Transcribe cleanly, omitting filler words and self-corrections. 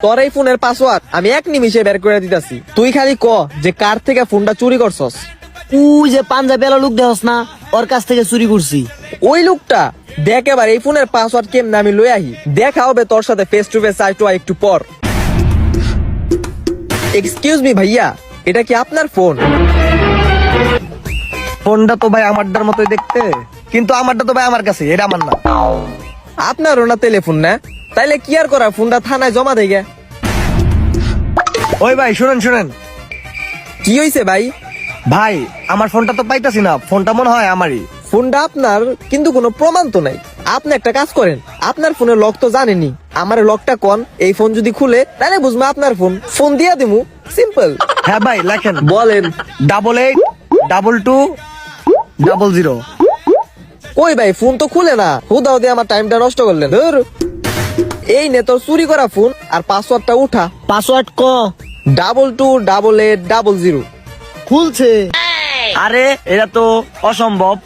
তোর এই ফোনের পাসওয়ার্ড আমি 1 নিমিষে বের করে দিতেছি, তুই খালি ক যে কার থেকে ফোনটা চুরি করছস। তুই যে পাঞ্জাবি এলা লোক দেহস না, ওর কাছ থেকে চুরি করছি। ওই লোকটা দেখ এবার এই ফোনের পাসওয়ার্ড কেমনে আমি লই আহি, দেখা হবে তোর সাথে face to face eye to eye একটু পর। এক্সকিউজ মি ভাইয়া, এটা কি আপনার ফোন? ফোনটা তো ভাই আমারটার মতোই দেখতে, কিন্তু আমারটা তো ভাই আমার কাছে, এটা আমার না। আপনারও না টেলিফোন না, তাইলে কি আর করা, ফোনটা থানায় জমা দেয় গে। ওই ভাই শুনেন শুনেন কি হইছে ভাই? ভাই, আমার ফোনটা তো পাইতাছি না, ফোনটা মনে হয় আমারই। ফোনটা আপনার, কিন্তু কোনো প্রমাণ তো নাই। আপনি একটা কাজ করেন, আপনার ফোনের লক তো জানেনি, আমার লকটা কোন, এই ফোন যদি খুলে তাহলে বুঝবো আপনার ফোন, ফোন দিয়া দিমু, সিম্পল। হ্যাঁ ভাই লেখেন, বলেন। 882200। ওই ভাই ফোন তো খুলে না, হুদাও দিয়ে আমার টাইমটা নষ্ট করলেন। ধুর। এই নে তোর চুরি করা ফোন, আর পাসওয়ার্ডটা উঠা। পাসওয়ার্ড ক। 228800। খুলছে। আরে এটা তো অসম্ভব।